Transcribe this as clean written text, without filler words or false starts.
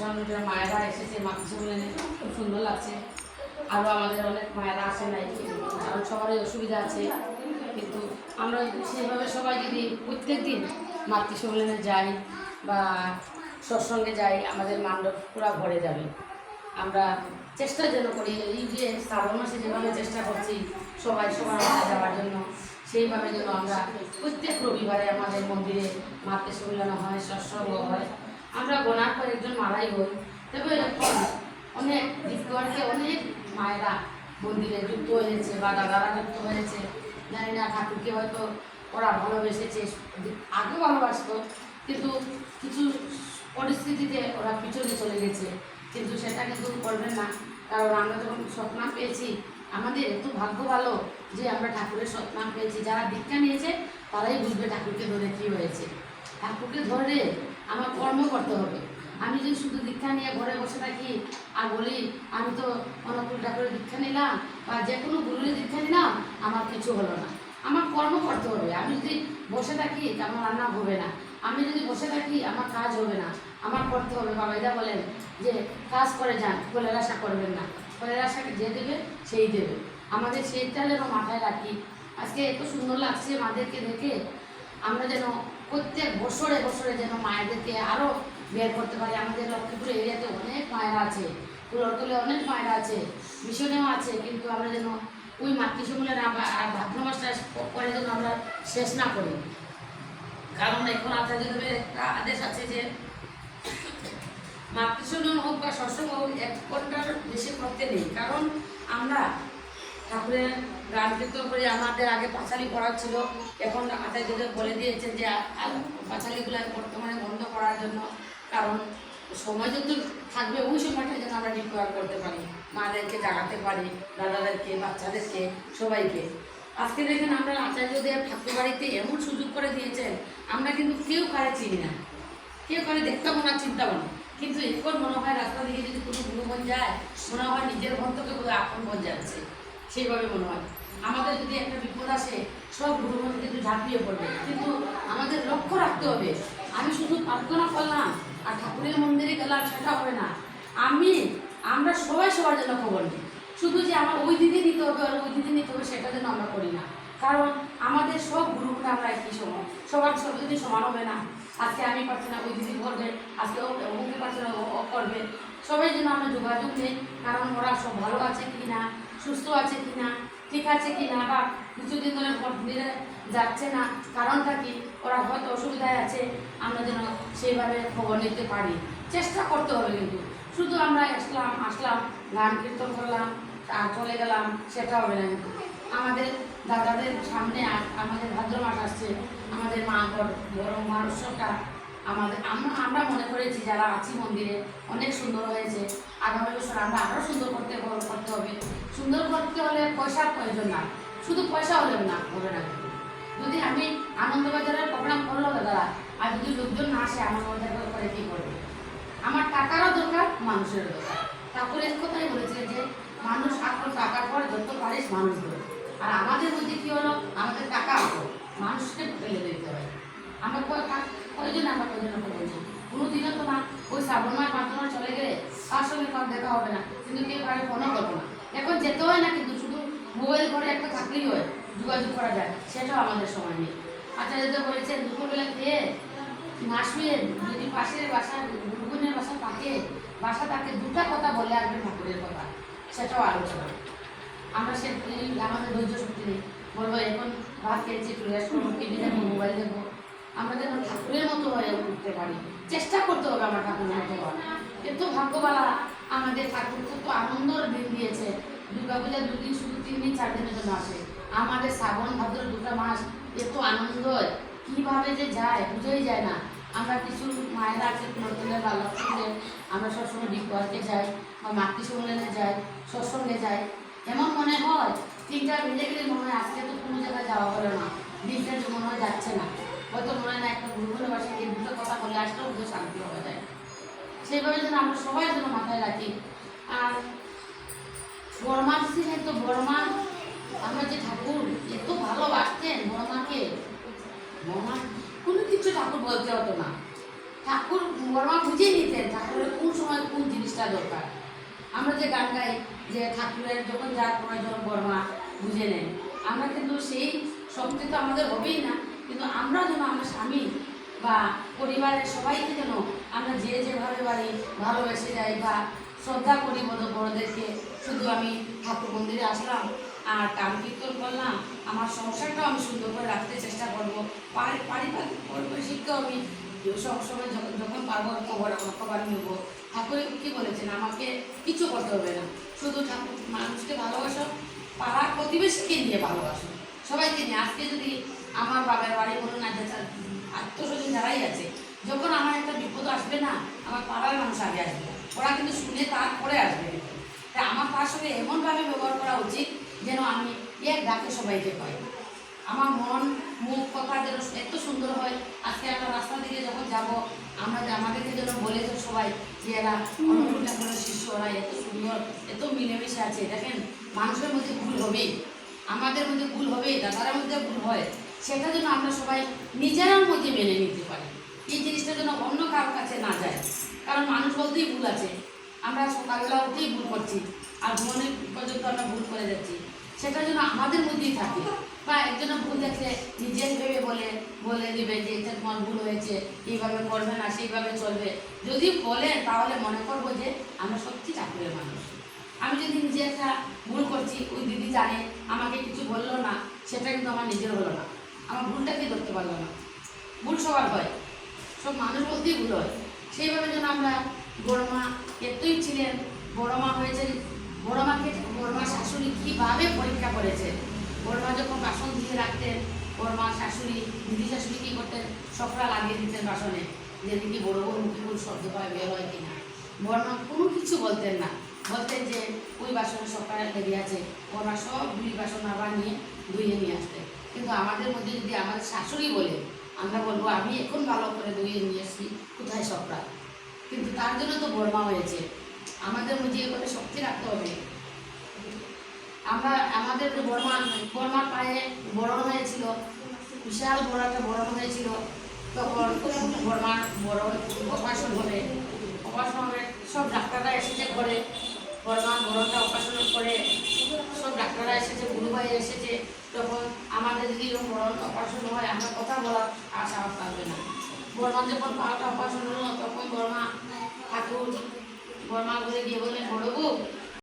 বসানোর জন্য মায়েরা এসেছে, মাতৃ বলে খুব সুন্দর লাগছে। আরও আমাদের অনেক মায়েরা আসে নাই, কারণ সবারই অসুবিধা আছে। কিন্তু আমরা সেইভাবে সবাই যদি প্রত্যেক দিন মাতৃ সম্মেলনে যাই বা সৎসঙ্গে যাই, আমাদের মান্ডব পুরা ভরে যাবে। আমরা চেষ্টা যেন করি, এই যে শ্রাবণ মাসে যেভাবে চেষ্টা করছি সবাই সবার মাঝে যাওয়ার জন্য, সেইভাবে যেন আমরা প্রত্যেক রবিবারে আমাদের মন্দিরে মাতৃ সম্মেলন হয়, সৎসঙ্গ হয়। আমরা গোনার পর একজন মারাই হই, তবে এখন অনেক দিকওয়ার্কে অনেক মায়েরা মন্দিরে যুক্ত হয়েছে বা দাদারা যুক্ত হয়েছে। জানি না ঠাকুরকে হয়তো ওরা ভালোবেসেছে, আগেও ভালোবাসতো, কিন্তু কিছু পরিস্থিতিতে ওরা পিছনে চলে গেছে। কিন্তু সেটা কিন্তু করবেন না, কারণ আমরা যখন সৎনাম পেয়েছি, আমাদের এত ভাগ্য ভালো যে আমরা ঠাকুরের সৎনাম পেয়েছি। যারা দীক্ষা নিয়েছে তারাই বুঝবে ঠাকুরকে ধরে কী হয়েছে। ঠাকুরকে ধরে আমার কর্ম করতে হবে। আমি যদি শুধু দীক্ষা নিয়ে ঘরে বসে থাকি আর বলি আমি তো অন্নপূর্ণা ঠাকুরের দীক্ষা নিলাম বা যে কোনো গুরুর দীক্ষা নিলাম, আমার কিছু হলো না। আমার কর্ম করতে হবে। আমি যদি বসে থাকি আমার রান্না হবে না, আমি যদি বসে থাকি আমার কাজ হবে না, আমার করতে হবে। বাবাইদা বলেন যে কাজ করে যান, ফলের আশা করবেন না। ফলের আশাকে যে দেবে সেই দেবে। আমাদের সেইটা যেন মাথায় রাখি। আজকে এত সুন্দর লাগছে মাদেরকে দেখে। আমরা যেন প্রত্যেক বছরে বছরে যেন মায়েদেরকে আরও বের করতে পারি। আমাদের লক্ষ্মীপুর এরিয়াতে অনেক মায়েরা আছে, কুলরতলে অনেক মায়েরা আছে, মিশনেও আছে, কিন্তু আমরা যেন ওই মাতৃ সম্মেলনে আর ভাদ্র মাসটা পরে যেন আমরা শেষ না করি। কারণ এখন আচার্যদেবের একটা আদেশ আছে যে মাতৃ সম্মেলন হোক বা সৎসঙ্গ হোক 1 ঘন্টার বেশি করতে নেই। কারণ আমরা ঠাকুরের গান কীর্তন করে, আমাদের আগে পাঁচালি পড়া ছিল, এখন আচার্যদেব বলে দিয়েছেন যে পাঁচালিগুলো বর্তমানে বন্ধ করার জন্য। কারণ সময় যত থাকবে ওই সময়টা যেন আমরা রিকোয়ার করতে পারি, মাদেরকে জাগাতে পারি, দাদাদেরকে, বাচ্চাদেরকে, সবাইকে। আজকে দেখেন আমরা আচার্যদেব ঠাকুর বাড়িতে এমন সুযোগ করে দিয়েছেন, আমরা কিন্তু কেউ কারে চিনি না, কেউ কারে দেখতাম না, চিন্তাম না। কিন্তু এখন মনে হয় রাস্তা দিকে যদি কোনো গুরুবন যায়, মনে হয় নিজের ভক্তকে বোধহয় আপন বন যাচ্ছে, সেইভাবে মনে হয়। আমাদের যদি একটা বিপদ আসে সব গুরুবন কিন্তু ঝাঁপিয়ে পড়বে, কিন্তু আমাদের লক্ষ্য রাখতে হবে। আমি শুধু প্রার্থনা করলাম আর ঠাকুরের মন্দিরে গেলাম, সেটা হবে না। আমরা সবাই সবার জন্য খবর নিই। শুধু যে আমার ওই দিদি নিতে হবে আর ওই দিদি নিতে হবে সেটা যেন আমরা করি না। কারণ আমাদের সব গ্রুপটা আমরা একই সমান, সবার সব দিদি সমান হবে না। আজকে আমি পারছি না, ওই দিদি করবে, আজকে অমুকে পারছে না, ও করবে। সবাই যেন আমরা যোগাযোগ নেই, কারণ ওরা সব ভালো আছে কি না, সুস্থ আছে কি না, ঠিক আছে কি না, বা কিছুদিন ধরে মন্দিরে যাচ্ছে না, কারণটা কি, ওরা হয়তো অসুবিধায় আছে। আমরা যেন সেইভাবে খবর নিতে পারি, চেষ্টা করতে হবে। কিন্তু শুধু আমরা আসলাম গান কীর্তন করলাম আর চলে গেলাম, সেটা হবে না। কিন্তু আমাদের দাদাদের সামনে আমাদের ভাদ্র মাস আসছে, আমাদের মা বড় মানুষটা আমাদের আমরা মনে করেছি যারা আছি মন্দিরে অনেক সুন্দর হয়েছে। আগামী বছর আমরা আরও সুন্দর করতে হবে। সুন্দর করতে হলে পয়সার প্রয়োজন না, শুধু পয়সা হলে না হবে না। যদি আমি আনন্দবাজারের প্রোগ্রাম করলো দাদা, আর যদি লোকজন না আসে আনন্দবাজার করে কী করবে? আমার টাকারও দরকার, মানুষেরও দরকার। ঠাকুর এক কথাই বলেছে যে মানুষ এখন টাকার পর যত পারিস মানুষ ধরে। আর আমাদের মধ্যে কী হলো, আমাদের টাকা হতো, মানুষকে ফেলে দিতে হয়। আমরা কয়জন আমরা কয়জন বলছি কোনো দিনও তো না। ওই শ্রাবণ মাস ভাদ্র মাস চলে গেলে তার সঙ্গে কার দেখা হবে না, কিন্তু কেউ কারে ফোনও করবো না। এখন যেতে হয় না, কিন্তু শুধু মোবাইল ঘরে একটা থাকলেই হয়, যোগাযোগ করা যায়, সেটাও আমাদের সময় নেই। আচ্ছা, যেটা বলেছেন দুপুরবেলা খেয়ে মাসুয়ে যদি পাশের বাসা গুরুগুনের বাসা থাকে, দুটা কথা বলে আসবে ঠাকুরের কথা, সেটাও আলোচনা। আমরা সে আমাদের ধৈর্য শক্তি নেই, বলবো এখন ভাত খেয়েছি একটু রেস্ট করবো, টিভি দেখবো, মোবাইল দেখবো। আমরা যেন ঠাকুরের মতো হয়ে উঠতে পারি, চেষ্টা করতে হবে আমরা ঠাকুরের মতো হওয়ার। এত ভাগ্যবালা আমাদের ঠাকুর, কত আনন্দর দিন দিয়েছে। দুর্গা পূজা 2 দিন, শুধু 3 দিন 4 দিনের জন্য আসে। আমাদের শ্রাবণ ভাদ্র 2টা মাস এত আনন্দ কীভাবে যে যায় বুঝেই যায় না। আমরা কিছু মায়েরা আছে নতুনের বা লক্ষ্মীদের, আমরা সবসময় বিপদে যাই বা মাতৃ সম্মেলনে যাই, সৎসঙ্গে যাই। এমন মনে হয় 3টা বেজে গেলে মনে হয় আজকে তো কোনো জায়গায় যাওয়া হলো না, দিনটা যে মনে হয় যাচ্ছে না। হয়তো মনে হয় না একটা গুরুগুনের বাসায় গিয়ে 2টো কথা বলে আসলেও বুঝে শান্তি হওয়া যায়। সেইভাবে যেন আমরা সবাই যেন মাথায় রাখি। আর বড়মা ছিলেন তো, বড়মা আমরা যে ঠাকুর এত ভালোবাসতেন, বড়মাকে বড়মা কোনো কিছু ঠাকুর বলতে হতো না। ঠাকুর বড়মা বুঝিয়ে নিতেন ঠাকুরের কোন সময় জিনিসটা দরকার। আমরা যে গান গাই যে ঠাকুরের যখন যার প্রয়োজন বর্মা বুঝে নেন, আমরা কিন্তু সেই শক্তি তো আমাদের হবেই না, কিন্তু আমরা যেন আমার স্বামী বা পরিবারের সবাইকে যেন আমরা যে যেভাবে পারি ভালোবেসে যাই বা শ্রদ্ধা করি বড়দেরকে। শুধু আমি ঠাকুর মন্দিরে আসলাম আর গান কীর্তন করলাম, আমার সংসারটাও আমি সুন্দর করে রাখতে চেষ্টা করবো, পারিবারিক পরিবেশিককেও আমি সবসময় যখন পারবো খবর নেব। ঠাকুর কী বলেছেন, আমাকে কিছু করতে হবে না, শুধু ঠাকুর মানুষকে ভালোবাসো, পাড়ার প্রতিবেশীকে নিয়ে ভালোবাসো, সবাইকে নিয়ে। আজকে যদি আমার বাবার বাড়ি বলুন না, আত্মস্বজন যারাই আছে, যখন আমার একটা বিপদ আসবে না, আমার পাড়ার মানুষ আগে আসবে, ওরা কিন্তু শুনে তারপরে আসবে। তাই আমার তার সঙ্গে এমনভাবে ব্যবহার করা উচিত যেন আমি এক ডাকে সবাইকে পাই। আমার মন মুখ কথা যেন এত সুন্দর হয়। আজকে একটা রাস্তা দিকে যখন যাব, আমাদেরকে যেন বলে তো সবাই যে এরা অনুকূল ঠাকুরের শিষ্য, ওরা এত সুন্দর, এত মিলেমিশে আছে। দেখেন, মানুষের মধ্যে ভুল হবেই, আমাদের মধ্যে ভুল হবেই, দাদার মধ্যে ভুল হয়, সেটা যেন আমরা সবাই নিজেরার মধ্যে মেনে নিতে পারি। এই জিনিসটা যেন অন্য কারোর কাছে না যায়, কারণ মানুষ বলতেই ভুল আছে। আমরা সকালবেলা উঠেই ভুল করছি আর ঘুমানোর পর্যন্ত আমরা ভুল করে যাচ্ছি, সেটা যেন আমাদের মধ্যেই থাকে। বা একজনের ভুল দেখলে নিজের ভেবে বলে দিবে যে এটা তোমার ভুল হয়েছে, এইভাবে করবে না, সেইভাবে চলবে। যদি বলে তাহলে মনে করবো যে আমরা সত্যি ঠাকুরের মানুষ। আমি যদি নিজে একটা ভুল করছি, ওই দিদি জানে, আমাকে কিছু বললো না, সেটা কিন্তু আমার নিজের হলো না, আমার ভুলটাকে ধরতে পারলো না। ভুল সবার হয়, সব মানুষ বলতেই ভুল হয়। সেইভাবে যেন আমরা বড়মা এতই ছিলেন, বড়মা হয়েছে, বড়মা শাশুড়ি কীভাবে পরীক্ষা করেছে। বড়মা যখন বাসন ধুয়ে রাখতেন, বড়মা শাশুড়ি দিদি শাশুড়ি কী করতেন, সবটা লাগিয়ে দিতেন বাসনে, যে দিদি বড় বড় মুখে কোনো শব্দ পায় বের হয় কিনা। বড়মা কোনো কিছু বলতেন না, বলতেন যে ওই বাসনে সকালে লেগে আছে, বড়মা সব বাসন আবার নিয়ে ধুয়ে নিয়ে আসতেন। কিন্তু আমাদের মধ্যে যদি আমাদের শাশুড়ি বলে, আমরা বলবো আমি এখন ভালো করে ধুয়ে নিয়ে আসি, কোথায় সবটা। কিন্তু তার জন্য তো বড়মা হয়েছে। আমাদের মধ্যে এ করে শক্তি রাখতে হবে। আমাদের বড়মার পায়ে বরণ হয়েছিল, বিশাল বড় একটা বরণ হয়েছিল। তখন বড়মার অপারেশন হবে, সব ডাক্তাররা এসেছে করে, বড়মার বরণটা অপারেশন করে সব ডাক্তাররা এসেছে, গুরুভাই এসেছে। তখন আমাদের যদি এরকম বরণ অপারেশন হয়, আমরা কথা বলার আর সাহস পাবে না। বড়মার যখন পাটা অপারেশন হলো, তখন বড়মা ঘরে গিয়ে বললেন, বড় বউ